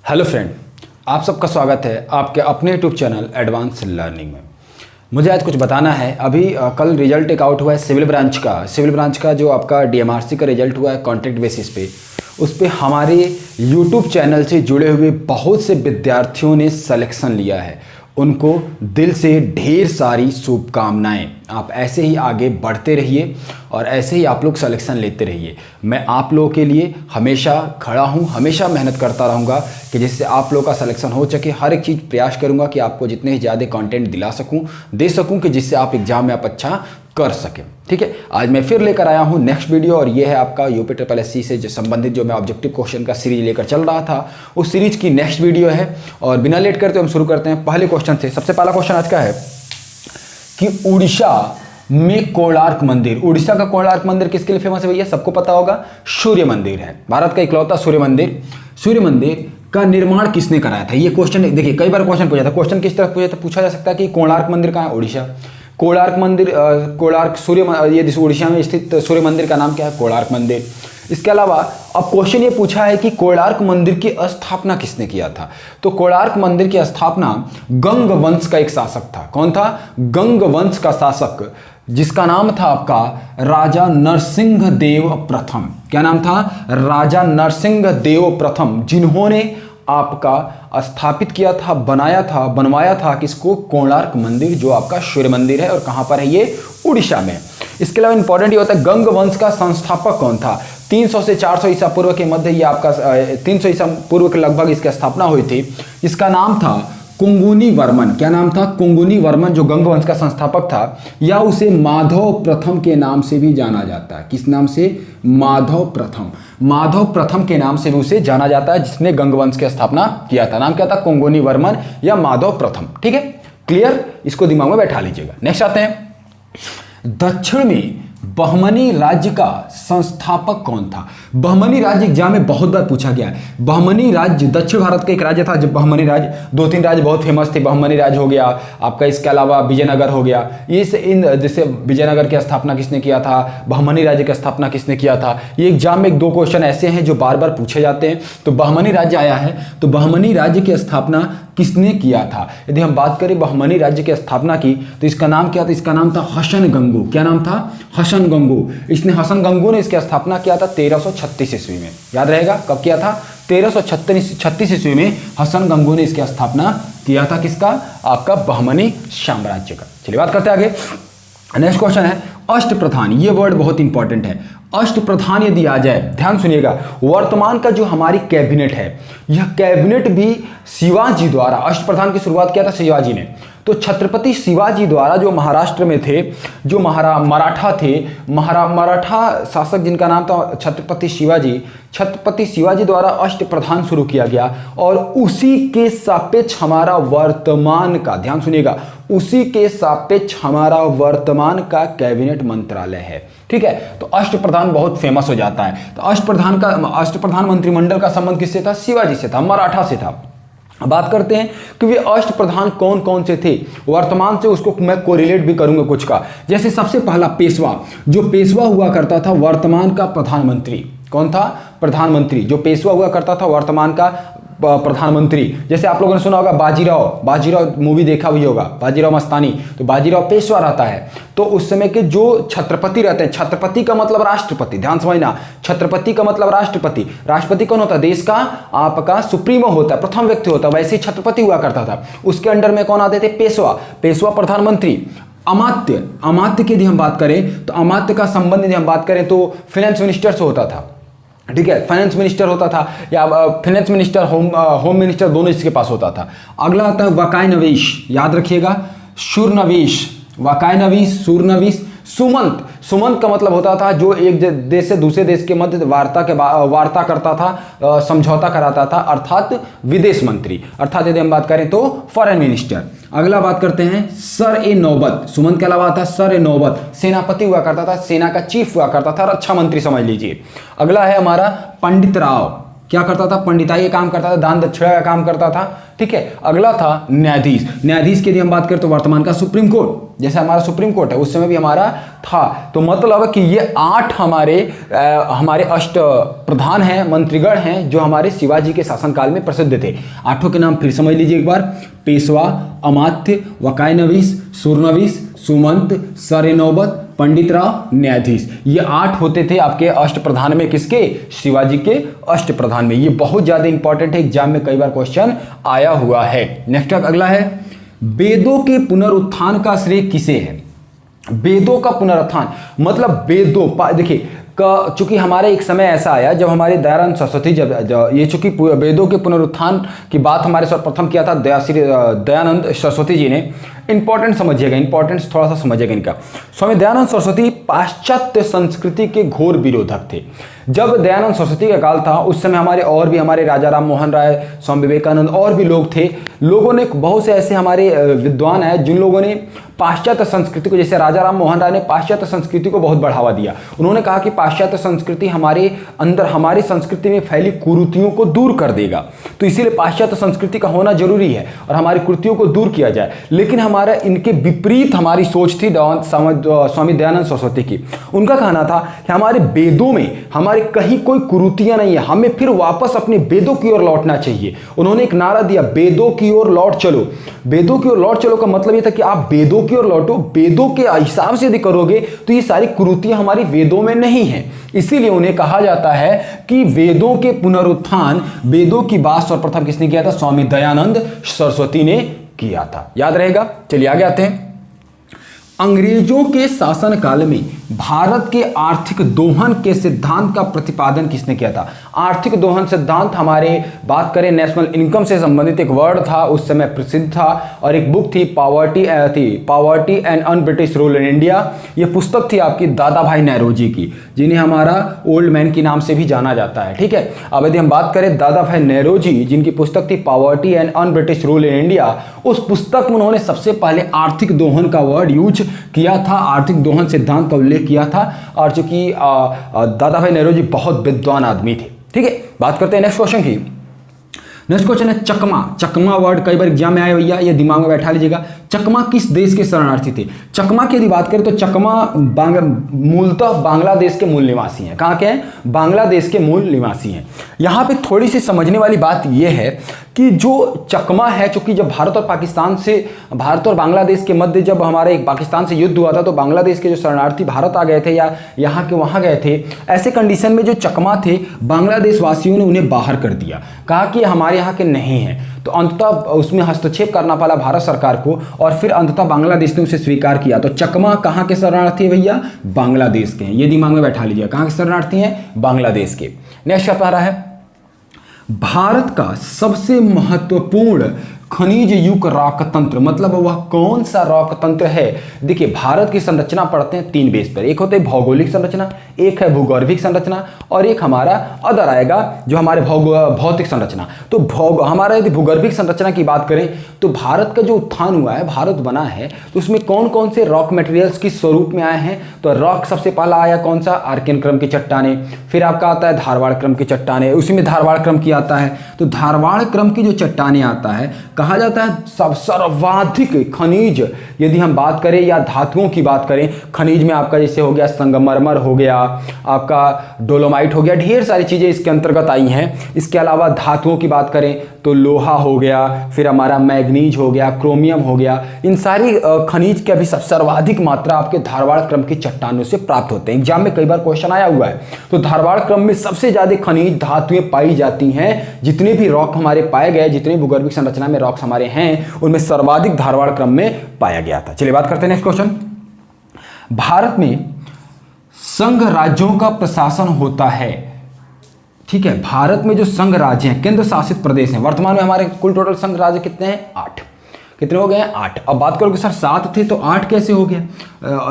Hello friend, आप सबका स्वागत है आपके अपने यूट्यूब चैनल एडवांस लर्निंग में। मुझे आज कुछ बताना है। अभी कल रिजल्ट एक आउट हुआ है सिविल ब्रांच का जो आपका डीएमआरसी का रिजल्ट हुआ है कॉन्ट्रैक्ट बेसिस पे। उस पर हमारे यूट्यूब चैनल से जुड़े हुए बहुत से विद्यार्थियों ने सिलेक्शन लिया है। उनको दिल से ढेर सारी शुभकामनाएं। आप ऐसे ही आगे बढ़ते रहिए और ऐसे ही आप लोग सिलेक्शन लेते रहिए। मैं आप लोगों के लिए हमेशा खड़ा हूं, हमेशा मेहनत करता रहूंगा कि जिससे आप लोगों का सिलेक्शन हो सके। हर एक चीज़ प्रयास करूंगा कि आपको जितने ही ज़्यादा कंटेंट दिला सकूं, दे सकूं कि जिससे आप एग्जाम में आप अच्छा कर सकें। ठीक है, आज मैं फिर लेकर आया हूं नेक्स्ट वीडियो और ये है आपका यूपीएससी से जो संबंधित जो मैं ऑब्जेक्टिव क्वेश्चन का सीरीज लेकर चल रहा था, उस सीरीज की नेक्स्ट वीडियो है। और बिना लेट करते हम शुरू करते हैं पहले क्वेश्चन से। सबसे पहला क्वेश्चन आज का है कि उड़ीसा में कोणार्क मंदिर। उड़ीसा का कोणार्क मंदिर किसके लिए फेमस है भैया? सबको पता होगा, सूर्य मंदिर है। भारत का इकलौता सूर्य मंदिर का निर्माण किसने कराया था? ये क्वेश्चन देखिए कई बार क्वेश्चन पूछा था। क्वेश्चन किस तरह पूछा जा सकता है कि कोणार्क मंदिर कहाँ है? उड़ीसा। कोणार्क मंदिर, ये उड़ीसा में स्थित सूर्य मंदिर का नाम क्या है? कोणार्क मंदिर। इसके अलावा अब क्वेश्चन ये पूछा है कि कोणार्क मंदिर की स्थापना किसने किया था? तो कोणार्क मंदिर की स्थापना गंग वंश का एक शासक था। कौन था? गंग वंश का शासक, जिसका नाम था आपका राजा नरसिंह देव प्रथम। क्या नाम था? राजा नरसिंह देव प्रथम, जिन्होंने आपका स्थापित किया था, बनवाया था किसको? कोणार्क मंदिर, जो आपका सूर्य मंदिर है। और कहां पर है ये? उड़ीसा में। इसके अलावा इंपॉर्टेंट ये होता है गंग वंश का संस्थापक कौन था? 300 से 400 ईसा पूर्व के मध्य ये आपका 300 ईसा पूर्व के लगभग इसकी स्थापना हुई थी। इसका नाम था कुंगुनी वर्मन। क्या नाम था? कुंगुनी वर्मन, जो गंग वंश का संस्थापक था। या उसे माधव प्रथम के नाम से भी जाना जाता है। किस नाम से? माधव प्रथम के नाम से भी उसे जाना जाता है, जिसने गंग वंश की स्थापना किया था। नाम क्या था? कुंगुनी वर्मन या माधव प्रथम। ठीक है, क्लियर? इसको दिमाग में बैठा लीजिएगा। नेक्स्ट आते हैं, दक्षिण में बहमनी राज्य का संस्थापक कौन था? बहमनी राज्य एग्जाम में बहुत बार पूछा गया है। बहमनी राज्य दक्षिण भारत का एक राज्य था। जब बहमनी राज्य, 2-3 राज्य बहुत फेमस थे। बहमनी राज्य हो गया आपका, इसके अलावा विजयनगर हो गया। जैसे विजयनगर की स्थापना किसने किया था? बहमनी राज्य की स्थापना किसने किया था? ये एग्जाम में 1-2 क्वेश्चन ऐसे हैं जो बार बार पूछे जाते हैं। तो बहमनी राज्य आया है, तो बहमनी राज्य की स्थापना किसने किया था? यदि हम बात करें बहमनी राज्य की स्थापना की, तो इसका नाम क्या था? इसका नाम था हसन गंगू। क्या नाम था? हसन गंगू। हसन गंगू ने इसकी स्थापना किया था 1336 ईस्वी में। याद रहेगा कब किया था? 1336 ईस्वी में हसन गंगू ने इसकी स्थापना किया था। किसका? आपका बहमनी साम्राज्य का। चलिए बात करते हैं आगे। नेक्स्ट क्वेश्चन है अष्टप्रधान। ये वर्ड बहुत इंपॉर्टेंट है। अष्टप्रधान यदि आ जाए, ध्यान सुनिएगा, वर्तमान का जो हमारी कैबिनेट है, यह कैबिनेट भी शिवाजी द्वारा, अष्टप्रधान की शुरुआत किया था शिवाजी ने। तो छत्रपति शिवाजी द्वारा जो महाराष्ट्र में थे, जो मराठा शासक जिनका नाम था छत्रपति शिवाजी द्वारा अष्टप्रधान शुरू किया गया। और उसी के सापेक्ष हमारा वर्तमान का, ध्यान सुनिएगा, उसी के सापेक्ष हमारा वर्तमान का कैबिनेट मंत्रालय है। ठीक है, तो अष्टप्रधान बहुत फेमस हो जाता है। तो अष्टप्रधान मंत्रिमंडल का संबंध किससे था? शिवाजी से था, मराठा से था। बात करते हैं कि वे अष्टप्रधान कौन कौन से थे वर्तमान से, उसको मैं कोरिलेट भी करूंगा कुछ का। जैसे सबसे पहला पेशवा, जो पेशवा हुआ करता था वर्तमान का प्रधानमंत्री। कौन था? प्रधानमंत्री। जो पेशवा हुआ करता था वर्तमान का प्रधानमंत्री। जैसे आप लोगों ने सुना होगा बाजीराव मूवी देखा भी होगा, बाजीराव मस्तानी। तो बाजीराव पेशवा रहता है। तो उस समय के जो छत्रपति रहते हैं, छत्रपति का मतलब राष्ट्रपति, ध्यान समझना, छत्रपति का मतलब राष्ट्रपति। राष्ट्रपति कौन होता है? देश का आपका सुप्रीमो होता है, प्रथम व्यक्ति होता है। वैसे ही छत्रपति हुआ करता था। उसके अंडर में कौन आते थे? पेशवा प्रधानमंत्री। अमात्य की यदि हम बात करें, तो अमात्य का संबंध यदि हम बात करें तो फाइनेंस मिनिस्टर से होता था। ठीक है, फाइनेंस मिनिस्टर होता था, या फाइनेंस मिनिस्टर, होम मिनिस्टर, दोनों इसके पास होता था। अगला आता है वकाय नवीश। याद रखिएगा, शूरनवीश, वकाय नवीश, शूरनवीश। सुमंत का मतलब होता था जो एक देश से दूसरे देश के मध्य वार्ता करता था, समझौता कराता था, अर्थात विदेश मंत्री। अर्थात यदि हम बात करें तो फॉरेन मिनिस्टर। अगला बात करते हैं सर-ए-नौबत। सुमंत के अलावा था सर-ए-नौबत, सेनापति हुआ करता था, सेना का चीफ हुआ करता था, रक्षा मंत्री समझ लीजिए। अगला है हमारा पंडित राव। क्या करता था? पंडिताई का काम करता था, दान दक्षिणा का काम करता था। ठीक है, अगला था न्यायाधीश। न्यायाधीश की यदि हम बात करें तो वर्तमान का सुप्रीम कोर्ट, जैसे हमारा सुप्रीम कोर्ट है उस समय भी हमारा था। तो मतलब कि ये 8 हमारे अष्ट प्रधान हैं, मंत्रीगण हैं जो हमारे शिवाजी के शासनकाल में प्रसिद्ध थे। 8 के नाम फिर समझ लीजिए एक बार। पेशवा, अमात्य, वकायनवीस, सूरनवीस, सुमंत, सरेनौबत, पंडित राव, न्यायाधीश। ये 8 होते थे आपके अष्ट प्रधान में, किसके? शिवाजी के अष्ट प्रधान में। ये बहुत ज्यादा इंपॉर्टेंट है, एग्जाम में कई बार क्वेश्चन आया हुआ है। नेक्स्ट अगला है, वेदों के पुनरुत्थान का श्रेय किसे है? वेदों का पुनरुत्थान मतलब वेदों, देखिए चूंकि हमारे एक समय ऐसा आया जब हमारे दयानंद सरस्वती जब ये चूंकि वेदों के पुनरुत्थान की बात हमारे सर्वप्रथम किया था दयानंद सरस्वती जी ने। इंपॉर्टेंट समझिएगा, इंपॉर्टेंस थोड़ा सा समझिएगा इनका। स्वामी दयानंद सरस्वती पाश्चात्य संस्कृति के घोर विरोधक थे। जब दयानंद सरस्वती का काल था उस समय हमारे राजा राम मोहन राय, स्वामी विवेकानंद और भी लोग थे। लोगों ने बहुत से ऐसे हमारे विद्वान हैं जिन लोगों ने पाश्चात्य संस्कृति को, जैसे राजा राम मोहन राय ने पाश्चात्य संस्कृति को बहुत बढ़ावा दिया। उन्होंने कहा कि पाश्चात्य संस्कृति हमारे अंदर, हमारी संस्कृति में फैली कुरीतियों को दूर कर देगा, तो इसीलिए पाश्चात्य संस्कृति का होना जरूरी है और हमारी कुरीतियों को दूर किया जाए। लेकिन हमारा इनके विपरीत हमारी सोच थी स्वामी दयानंद सरस्वती की। उनका कहना था कि हमारे वेदों में हमारे कहीं कोई कुरीतियां नहीं है, हमें फिर वापस अपने वेदों की ओर लौटना चाहिए। उन्होंने एक नारा दिया, वेदों की ओर लौट चलो। वेदों की ओर लौट चलो का मतलब यह था कि आप वेदों की ओर लौटो, वेदों के हिसाब से यदि करोगे तो ये सारी कुरीतियां हमारी वेदों में नहीं है। इसीलिए उन्हें कहा जाता है कि वेदों के पुनरुत्थान, वेदों की बात सर्वप्रथम किसने किया था? स्वामी दयानंद सरस्वती ने किया था। याद रहेगा। चलिए आगे आते हैं। अंग्रेजों के शासन काल में भारत के आर्थिक दोहन के सिद्धांत का प्रतिपादन किसने किया था? आर्थिक दोहन सिद्धांत हमारे बात करें नेशनल इनकम से संबंधित एक वर्ड था, उस समय प्रसिद्ध था, और एक बुक थी poverty and un British rule in India. ये पुस्तक थी आपकी दादा भाई नेरोजी की, जिन्हें हमारा ओल्ड मैन के नाम से भी जाना जाता है। ठीक है, अब यदि हम बात करें दादा भाई नेरोजी जिनकी पुस्तक थी poverty and un British rule in India, उस पुस्तक में उन्होंने सबसे पहले आर्थिक दोहन का वर्ड यूज किया था, आर्थिक दोहन सिद्धांत का उल्लेख किया था। और चूंकि दादा भाई नेहरू जी बहुत विद्वान आदमी थे। ठीक है, बात करते हैं नेक्स्ट क्वेश्चन की। नेक्स्ट क्वेश्चन है चकमा। चकमा वर्ड कई बार एग्जाम में आया भैया, ये दिमाग में बैठा लीजिएगा। चकमा किस देश के शरणार्थी थे? चकमा की यदि बात करें तो चकमा मूलतः बांग्लादेश के मूल निवासी हैं। कहाँ के हैं? बांग्लादेश के मूल निवासी हैं। यहाँ पे थोड़ी सी समझने वाली बात यह है कि जो चकमा है, चूंकि जब भारत और बांग्लादेश के मध्य जब हमारे एक पाकिस्तान से युद्ध हुआ था तो बांग्लादेश के जो शरणार्थी भारत आ गए थे या यहाँ के वहाँ गए थे, ऐसे कंडीशन में जो चकमा थे बांग्लादेश वासियों ने उन्हें बाहर कर दिया, कहा कि हमारे यहाँ के नहीं हैं। तो अंततः उसमें हस्तक्षेप करना पड़ा भारत सरकार को और फिर अंततः बांग्लादेश ने उसे स्वीकार किया। तो चकमा कहाँ के शरणार्थी है भैया? बांग्लादेश के हैं। ये दिमाग में बैठा लीजिए, कहाँ के शरणार्थी हैं? बांग्लादेश के। नेक्स्ट आ रहा है, भारत का सबसे महत्वपूर्ण खनिज युक्त रॉक तंत्र, मतलब वह कौन सा रॉक तंत्र है? देखिए, भारत की संरचना पढ़ते हैं 3 बेस पर। एक होते है भौगोलिक संरचना, एक है भूगर्भिक संरचना और एक हमारा अदर आएगा जो हमारे भौतिक संरचना। तो हमारा यदि भूगर्भिक संरचना की बात करें तो भारत का जो उत्थान हुआ है, भारत बना है, तो उसमें कौन कौन से रॉक मटेरियल्स किस स्वरूप में आए हैं? तो रॉक सबसे पहला आया कौन सा? आर्कियन क्रम की चट्टाने, फिर आपका आता है धारवाड़ क्रम की चट्टाने, उसी में धारवाड़ क्रम की आता है। तो धारवाड़ क्रम की जो चट्टाने आता है, कहा जाता है सर्वाधिक खनिज, यदि हम बात करें या धातुओं की बात करें, खनिज में आपका जैसे हो गया संगमरमर हो गया, आपका डोलोमाइट हो गया, ढेर सारी चीजें इसके अंतर्गत आई हैं। इसके अलावा धातुओं की बात करें तो लोहा हो गया, फिर हमारा मैग्नीज हो गया, क्रोमियम हो गया। इन सारी खनिज के अभी सर्वाधिक मात्रा आपके धारवाड़ क्रम की चट्टानों से प्राप्त होते हैं। एग्जाम में कई बार क्वेश्चन आया हुआ है। तो धारवाड़ क्रम में सबसे ज्यादा खनिज धातुएं पाई जाती हैं। जितने भी रॉक हमारे पाए गए, जितने भूगर्भिक संरचना में रॉक्स हमारे हैं, उनमें सर्वाधिक धारवाड़ क्रम में पाया गया था। चलिए बात करते हैं नेक्स्ट क्वेश्चन। भारत में संघ राज्यों का प्रशासन होता है। ठीक है, भारत में जो संघ राज्य हैं, केंद्र शासित प्रदेश हैं, वर्तमान में हमारे कुल टोटल संघ राज्य कितने हैं? 8। कितने हो गए हैं? 8। अब बात करोगे सर 7 थे तो 8 कैसे हो गया?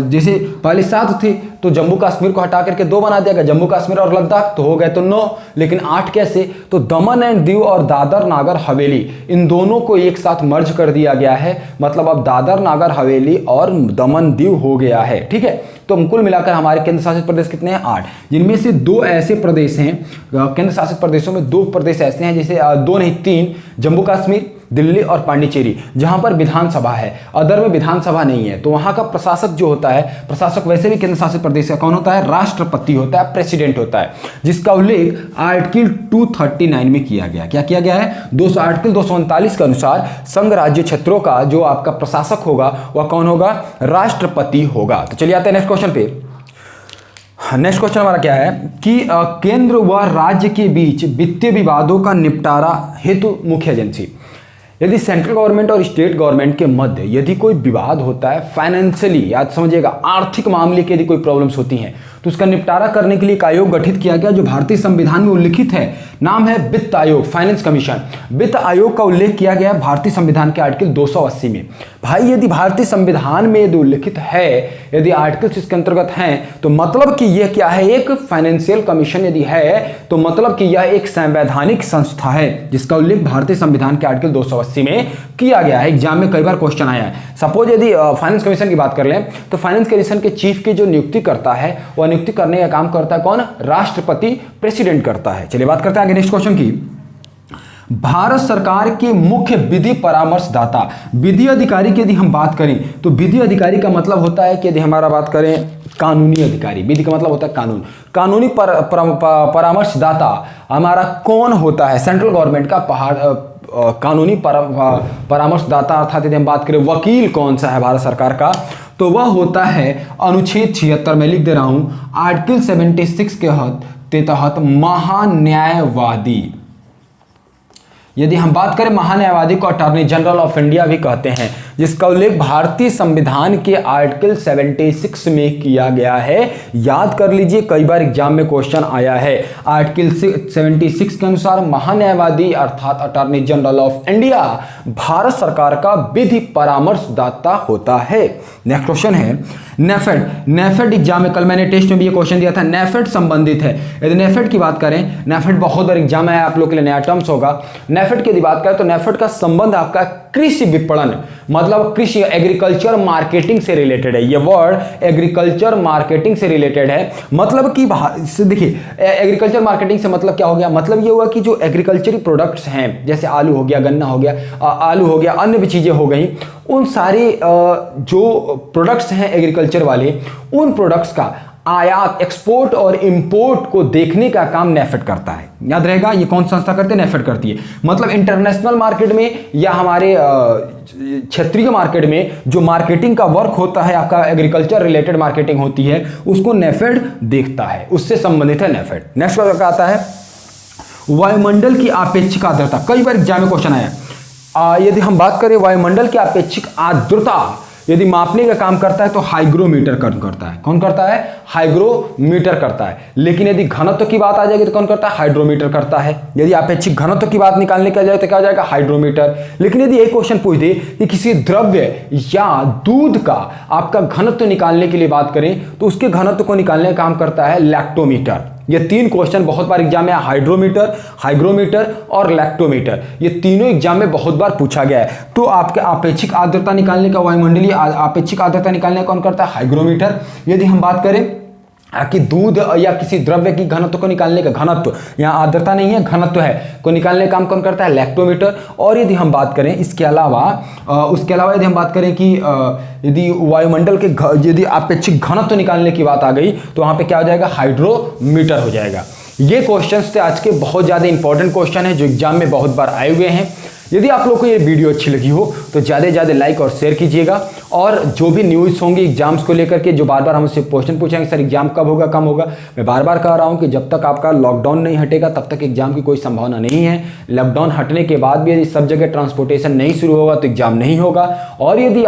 जैसे पहले 7 थे तो जम्मू कश्मीर को हटा करके 2 बना दिया गया, जम्मू कश्मीर और लद्दाख, तो हो गए तो 9। लेकिन 8 कैसे? तो दमन एंड दीव और दादर नागर हवेली, इन दोनों को एक साथ मर्ज कर दिया गया है। मतलब अब दादर नागर हवेली और दमन दीव हो गया है। ठीक है, तो कुल मिलाकर हमारे केंद्र शासित प्रदेश कितने हैं? 8, जिनमें से 2 ऐसे प्रदेश हैं, केंद्र शासित प्रदेशों में 2 प्रदेश ऐसे हैं, जैसे 2 नहीं 3, जम्मू कश्मीर, दिल्ली और पांडिचेरी, जहां पर विधानसभा है, अदर में विधानसभा नहीं है। तो वहां का प्रशासक जो होता है, प्रशासक वैसे भी केंद्र शासित प्रदेश का कौन होता है? राष्ट्रपति होता है, प्रेसिडेंट होता है, जिसका उल्लेख आर्टिकल 239 में किया गया। क्या किया गया है? आर्टिकल 239 के अनुसार संघ राज्य क्षेत्रों का जो आपका प्रशासक होगा वह कौन होगा? राष्ट्रपति होगा। तो चलिए आते हैं नेक्स्ट क्वेश्चन पे। नेक्स्ट क्वेश्चन हमारा क्या है कि केंद्र व राज्य के बीच वित्तीय विवादों का निपटारा हेतु मुख्य एजेंसी। यदि सेंट्रल गवर्नमेंट और स्टेट गवर्नमेंट के मध्य यदि कोई विवाद होता है, फाइनेंशियली, याद समझिएगा, आर्थिक मामले की यदि कोई प्रॉब्लम्स होती हैं, तो उसका निपटारा करने के लिए एक आयोग गठित किया गया जो भारतीय संविधान में उल्लिखित है। नाम है वित्त आयोग, फाइनेंस कमीशन। वित्त आयोग का उल्लेख किया गया है भारतीय संविधान के आर्टिकल 280 में। भाई यदि भारतीय संविधान में यदि उल्लिखित है, यदि आर्टिकल्स इसके अंतर्गत हैं, तो मतलब कि यह क्या है? एक फाइनेंशियल कमीशन यदि है तो मतलब कि यह एक संवैधानिक संस्था है जिसका उल्लेख भारतीय संविधान के आर्टिकल 280 में किया गया है। एग्जाम में कई बार क्वेश्चन आया है। सपोज यदि फाइनेंस कमीशन की बात कर लें तो फाइनेंस कमीशन के चीफ की जो नियुक्ति करता है वह नियुक्ति करने का काम करता है कौन? राष्ट्रपति, प्रेसिडेंट करता है। चलिए बात करते हैं आगे नेक्स्ट क्वेश्चन की। भारत सरकार के मुख्य विधि परामर्शदाता, विधि अधिकारी की यदि हम बात करें तो विधि अधिकारी का मतलब होता है कि यदि हमारा बात करें कानूनी अधिकारी, विधि का मतलब होता है कानून। कानूनी परामर्शदाता हमारा कौन होता है? सेंट्रल गवर्नमेंट का कानूनी परामर्शदाता, अर्थात यदि हम बात करें वकील कौन सा है भारत सरकार का, तो वह होता है अनुच्छेद 76 में लिख दे रहा हूं, आर्टिकल 76 के तहत महान्यायवादी। यदि हम बात करें महान्यायवादी को अटॉर्नी जनरल ऑफ इंडिया भी कहते हैं, जिसका उल्लेख भारतीय संविधान के आर्टिकल 76 में किया गया है। याद कर लीजिए, कई बार एग्जाम में क्वेश्चन आया है। आर्टिकल 76 के अनुसार महान्यायवादी अर्थात attorney general of India Bharat सरकार का विधि परामर्शदाता होता है। नेक्स्ट क्वेश्चन है नेफेड। नेफेड एग्जाम में, कल मैंने टेस्ट में भी ये क्वेश्चन दिया था, नेफेड संबंधित है। यदि नेफेड की बात करें, नेफेड बहुत बार एग्जाम में आप लोग के लिए नया टर्म्स होगा। नेफेड की यदि बात करें तो नेफेड का संबंध आपका कृषि विपणन, मतलब कृषि, एग्रीकल्चर मार्केटिंग से रिलेटेड है। ये वर्ड एग्रीकल्चर मार्केटिंग से रिलेटेड है। मतलब कि देखिए, एग्रीकल्चर मार्केटिंग से मतलब क्या हो गया? मतलब ये हुआ कि जो एग्रीकल्चरी प्रोडक्ट्स हैं, जैसे आलू हो गया, गन्ना हो गया, अन्य भी चीजें हो गई, उन सारी जो प्रोडक्ट्स हैं एग्रीकल्चर वाले, उन प्रोडक्ट्स का आयात, एक्सपोर्ट और इंपोर्ट को देखने का काम नेफेड करता है। याद रहेगा, ये कौन संस्था करती है? नेफेड करती है। मतलब इंटरनेशनल मार्केट में या हमारे क्षेत्रीय मार्केट में जो मार्केटिंग का वर्क होता है, आपका एग्रीकल्चर रिलेटेड मार्केटिंग होती है, उसको नेफेड देखता है, उससे संबंधित है नेफेड। नेक्स्ट क्या आता है? वायुमंडल की आपेक्षिक आर्द्रता। कई बार एग्जाम में क्वेश्चन आया। यदि हम बात करें वायुमंडल की आपेक्षिक आर्द्रता यदि मापने का काम करता है तो हाइग्रोमीटर करता है। कौन करता है? हाइग्रोमीटर करता है। लेकिन यदि घनत्व की बात आ जाएगी तो कौन करता है? हाइड्रोमीटर करता है। यदि अपेक्षिक घनत्व की बात निकालने का जाए तो क्या हो जाएगा? हाइड्रोमीटर। लेकिन यदि एक क्वेश्चन पूछ दे कि किसी द्रव्य या दूध का आपका घनत्व निकालने के लिए बात करें तो उसके घनत्व को निकालने का काम करता है लैक्टोमीटर। ये 3 क्वेश्चन बहुत बार एग्जाम में, हाइड्रोमीटर, हाइग्रोमीटर और लैक्टोमीटर, ये तीनों एग्जाम में बहुत बार पूछा गया है। तो आपके आपेक्षिक आर्द्रता निकालने का, वायुमंडलीय आपेक्षिक आर्द्रता निकालने का कौन करता है? हाइग्रोमीटर। यदि हम बात करें कि दूध या किसी द्रव्य की घनत्व को निकालने का, घनत्व यहाँ आर्द्रता नहीं है, घनत्व है, को निकालने का काम कौन करता है? लैक्टोमीटर। और यदि हम बात करें इसके अलावा यदि हम बात करें कि यदि वायुमंडल के यदि अपेक्षिक घनत्व निकालने की बात आ गई तो वहां पे क्या हो जाएगा? हाइड्रोमीटर हो जाएगा। ये क्वेश्चंस थे आज के, बहुत ज्यादा इंपॉर्टेंट क्वेश्चन है जो एग्जाम में बहुत बार आए हुए हैं। यदि आप लोग को ये वीडियो अच्छी लगी हो तो ज़्यादा से ज़्यादा लाइक और शेयर कीजिएगा। और जो भी न्यूज़ होंगी एग्जाम्स को लेकर के, जो बार बार हमसे क्वेश्चन पूछेंगे सर एग्जाम कब होगा, कम होगा, मैं बार बार कह रहा हूँ कि जब तक आपका लॉकडाउन नहीं हटेगा तब तक एग्जाम की कोई संभावना नहीं है। लॉकडाउन हटने के बाद भी यदि सब जगह ट्रांसपोर्टेशन नहीं शुरू होगा तो एग्जाम नहीं होगा। और यदि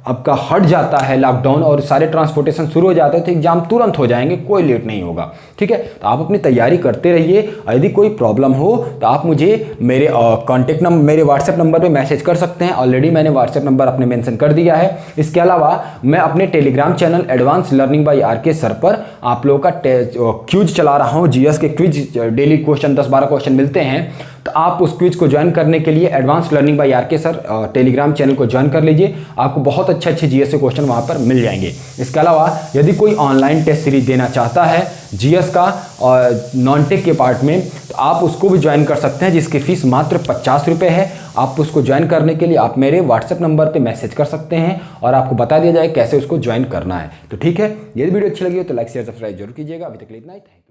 आपका हट जाता है लॉकडाउन और सारे ट्रांसपोर्टेशन शुरू हो जाते हैं तो एग्जाम तुरंत हो जाएंगे, कोई लेट नहीं होगा। ठीक है, तो आप अपनी तैयारी करते रहिए। यदि कोई प्रॉब्लम हो तो आप मुझे मेरे कॉन्टेक्ट नंबर, मेरे व्हाट्सएप नंबर पे मैसेज कर सकते हैं। ऑलरेडी मैंने व्हाट्सएप नंबर अपने मेंशन कर दिया है। इसके अलावा मैं अपने Telegram channel advance learning by R K sir पर आप लोगों का क्विज चला रहा हूँ। जीएस के क्विज, डेली क्वेश्चन 10-12 क्वेश्चन मिलते हैं, तो आप उस क्विज को ज्वाइन करने के लिए advance learning by R K sir Telegram channel को ज्वाइन कर लीजिए। आपको बहुत अच्छे अच्छे जीएस के क्वेश्चन वहाँ पर मिल जाएंगे। इसके अलावा यदि कोई ऑनलाइन टेस्ट सीरीज देना चाहता है जीएस का और नॉन टेक के पार्ट में, तो आप उसको भी ज्वाइन कर सकते हैं, जिसकी फीस मात्र 50 रुपये है। आप उसको ज्वाइन करने के लिए आप मेरे व्हाट्सएप नंबर पे मैसेज कर सकते हैं और आपको बता दिया जाए कैसे उसको ज्वाइन करना है। तो ठीक है, यदि वीडियो अच्छी लगी हो तो लाइक शेयर सब्सक्राइब जरूर कीजिएगा। अभी तक के लिए इतना ही था।